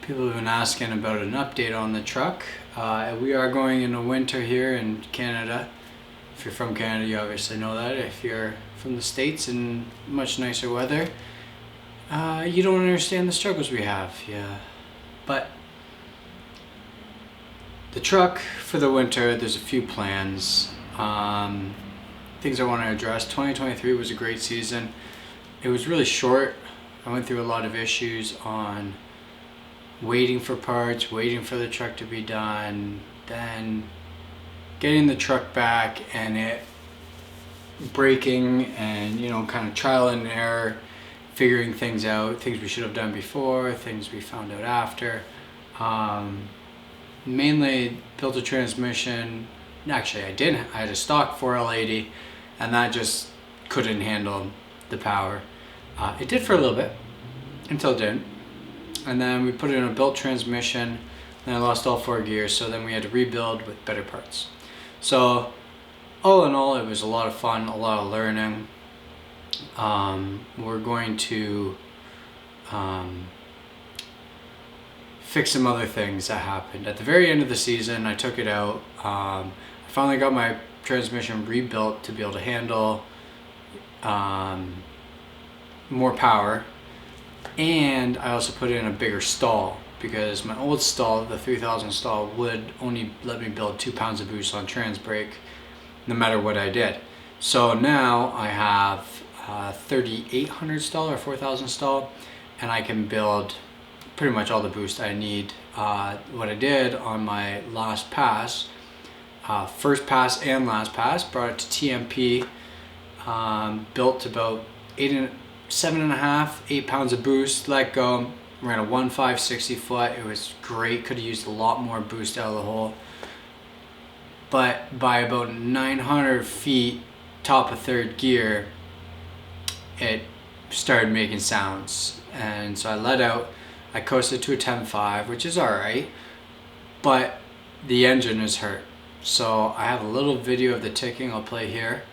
People have been asking about an update on the truck. We are going into winter here in Canada. If you're from Canada, you obviously know that. If you're from the States and much nicer weather, you don't understand the struggles we have. Yeah, but the truck for the winter, there's a few plans. Things I want to address. 2023 was a great season. It was really short. I went through a lot of issues on waiting for parts, waiting for the truck to be done, then getting the truck back and it breaking, and kind of trial and error, figuring things out, things we should have done before, things we found out after. Mainly built a transmission. Actually, I didn't. I had a stock 4L80 and that just couldn't handle the power. It did for a little bit until it didn't. And then we put it in a built transmission, and I lost all 4 gears, so then we had to rebuild with better parts. So all in all, it was a lot of fun, a lot of learning. We're going to fix some other things that happened. At the very end of the season, I took it out. I finally got my transmission rebuilt to be able to handle more power. And I also put in a bigger stall because my old stall, the 3000 stall, would only let me build 2 pounds of boost on trans brake no matter what I did. So now I have a 3800 stall or 4000 stall, and I can build pretty much all the boost I need. What I did on my last pass, first pass and last pass, brought it to TMP, built about 7.5, 8 pounds of boost, let go, ran a 1.5 60 foot. It was great, could have used a lot more boost out of the hole. But by about 900 feet, top of third gear, it started making sounds. And so I let out, I coasted to a 10.5, which is alright, but the engine is hurt. So I have a little video of the ticking I'll play here.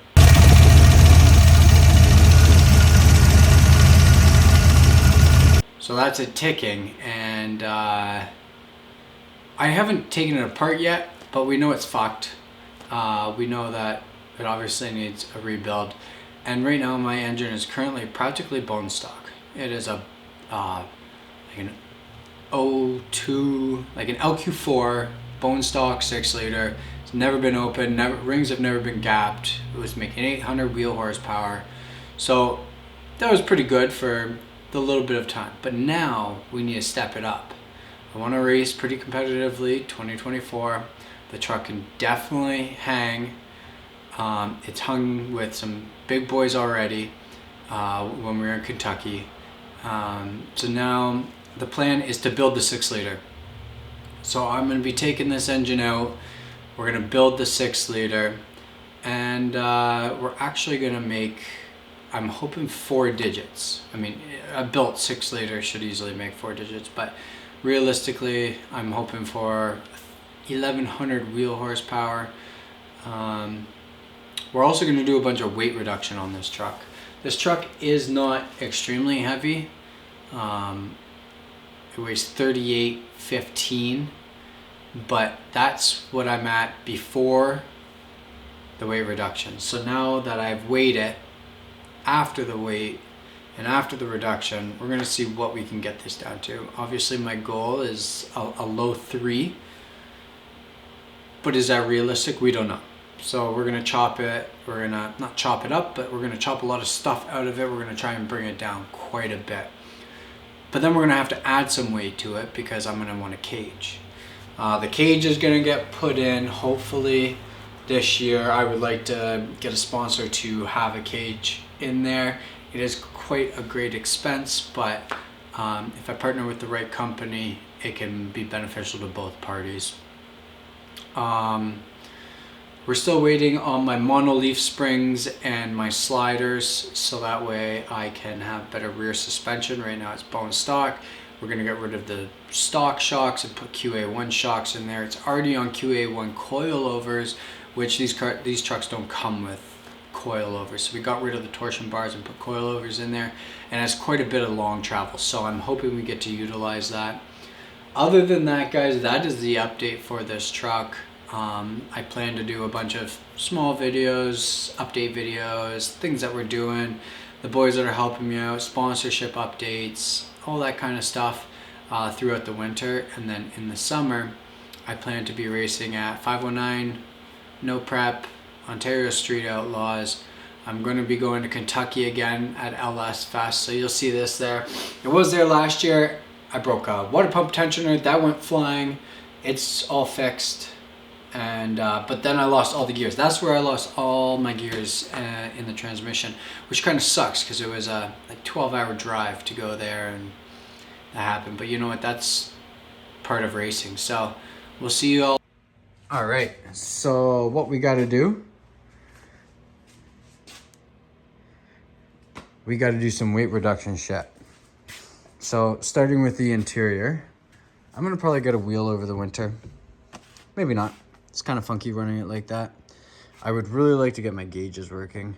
So that's it ticking, and I haven't taken it apart yet, but we know it's fucked. We know that it obviously needs a rebuild, and right now my engine is currently practically bone stock. It is a like an O2, like an LQ4 bone stock 6-liter. It's never been opened, rings have never been gapped. It was making 800 wheel horsepower, so that was pretty good for a little bit of time. But now we need to step it up. I want to race pretty competitively 2024. The truck can definitely hang. It's hung with some big boys already when we were in Kentucky. So now the plan is to build the 6-liter. So I'm going to be taking this engine out. We're going to build the 6-liter, and we're actually going to make, I'm hoping, 4 digits. I mean, a built 6-liter should easily make 4 digits, but realistically, I'm hoping for 1100 wheel horsepower. We're also going to do a bunch of weight reduction on this truck. This truck is not extremely heavy. It weighs 3815, but that's what I'm at before the weight reduction. So now that I've weighed it, after the weight and after the reduction, we're going to see what we can get this down to. Obviously my goal is a low 3, but is that realistic? We don't know. So we're going to chop it. We're going to not chop it up, but we're going to chop a lot of stuff out of it. We're going to try and bring it down quite a bit, but then we're going to have to add some weight to it because I'm going to want a cage. The cage is going to get put in hopefully this year. I would like to get a sponsor to have a cage in there. It is quite a great expense, but if I partner with the right company, it can be beneficial to both parties. We're still waiting on my monoleaf springs and my sliders, so that way I can have better rear suspension. Right now it's bone stock. We're going to get rid of the stock shocks and put QA1 shocks in there. It's already on QA1 coilovers, which these trucks don't come with coilovers. So we got rid of the torsion bars and put coilovers in there, and it's quite a bit of long travel. So I'm hoping we get to utilize that. Other than that, guys, that is the update for this truck. I plan to do a bunch of small videos, update videos, things that we're doing, the boys that are helping me out, sponsorship updates, all that kind of stuff throughout the winter. And then in the summer, I plan to be racing at 509, No Prep, Ontario Street Outlaws. I'm going to be going to Kentucky again at LS Fest, so you'll see this there. It was there last year. I broke a water pump tensioner, that went flying. It's all fixed, and but then I lost all the gears. That's where I lost all my gears in the transmission, which kind of sucks because it was a 12-hour drive to go there, and that happened. But you know what? That's part of racing. So we'll see you all. All right. So what we got to do? We got to do some weight reduction shit. So starting with the interior, I'm gonna probably get a wheel over the winter. Maybe not. It's kind of funky running it like that. I would really like to get my gauges working,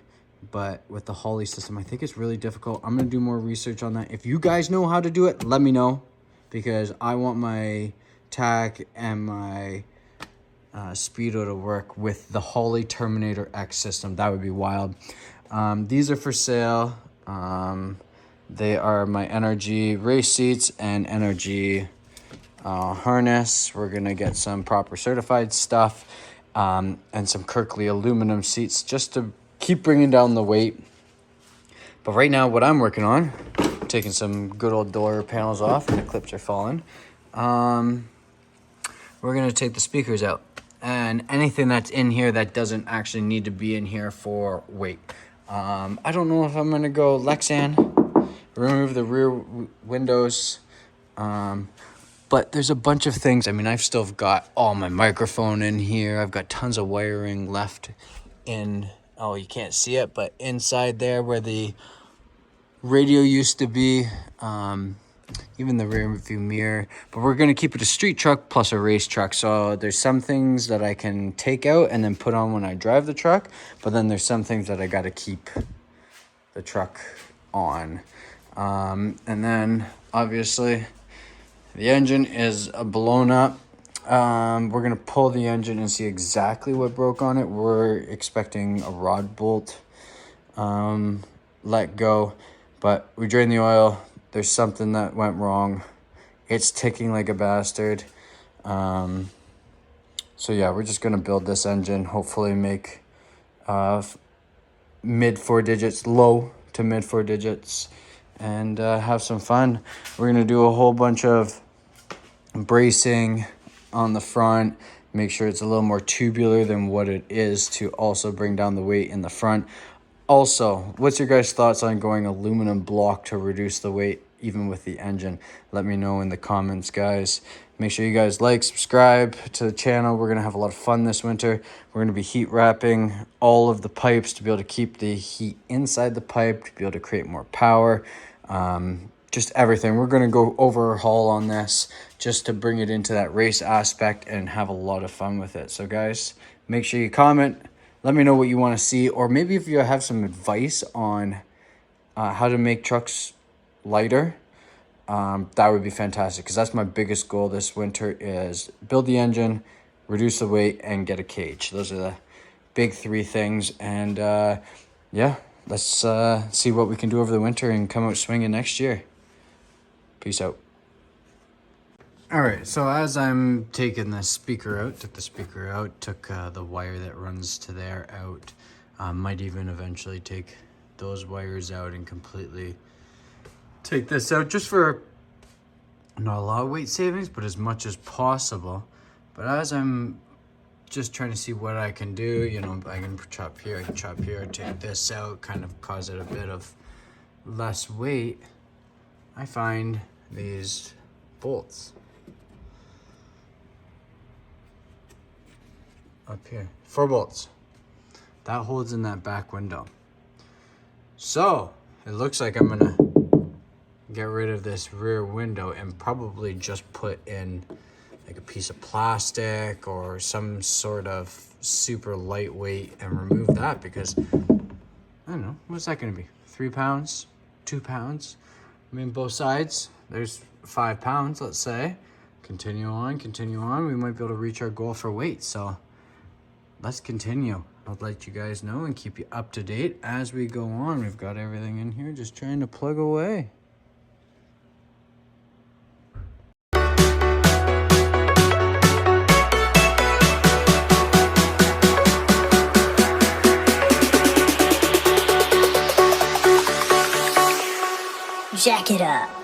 but with the Holley system, I think it's really difficult. I'm gonna do more research on that. If you guys know how to do it, let me know, because I want my tack and my Speedo to work with the Holley Terminator X system. That would be wild. These are for sale. They are my NRG race seats and NRG harness. We're gonna get some proper certified stuff and some Kirkley aluminum seats just to keep bringing down the weight. But right now, what I'm working on, taking some good old door panels off and the clips are falling. We're gonna take the speakers out and anything that's in here that doesn't actually need to be in here for weight. I don't know if I'm gonna go Lexan, remove the rear windows, but there's a bunch of things. I mean, I've still got all my microphone in here. I've got tons of wiring left in, oh, you can't see it, but inside there where the radio used to be, even the rear view mirror. But we're gonna keep it a street truck plus a race truck. So there's some things that I can take out and then put on when I drive the truck, but then there's some things that I gotta keep the truck on. And then obviously the engine is blown up. We're gonna pull the engine and see exactly what broke on it. We're expecting a rod bolt let go, but we drained the oil. There's something that went wrong. It's ticking like a bastard. So yeah, we're just gonna build this engine, hopefully make mid 4 digits, low to mid 4 digits, and have some fun. We're gonna do a whole bunch of bracing on the front, make sure it's a little more tubular than what it is to also bring down the weight in the front. Also, what's your guys' thoughts on going aluminum block to reduce the weight even with the engine? Let me know in the comments, guys. Make sure you guys like, subscribe to the channel. We're gonna have a lot of fun this winter. We're gonna be heat wrapping all of the pipes to be able to keep the heat inside the pipe, to be able to create more power. Just everything. We're gonna go overhaul on this just to bring it into that race aspect and have a lot of fun with it. So guys, make sure you comment. Let me know what you want to see, or maybe if you have some advice on how to make trucks lighter, that would be fantastic, because that's my biggest goal this winter, is build the engine, reduce the weight, and get a cage. Those are the big 3 things. And yeah, let's see what we can do over the winter and come out swinging next year. Peace out. All right, so as I'm taking the speaker out, took the wire that runs to there out. Might even eventually take those wires out and completely take this out, just for not a lot of weight savings, but as much as possible. But as I'm just trying to see what I can do, you know, I can chop here, I can chop here, take this out, kind of cause it a bit of less weight. I find these bolts up here, 4 bolts that holds in that back window. So it looks like I'm gonna get rid of this rear window and probably just put in like a piece of plastic or some sort of super lightweight and remove that, because I don't know, what's that gonna be, 3 pounds, 2 pounds? I mean, both sides, there's 5 pounds, let's say. continue on, continue on. We might be able to reach our goal for weight, so let's continue. I'll let you guys know and keep you up to date as we go on. We've got everything in here, just trying to plug away. Jack it up.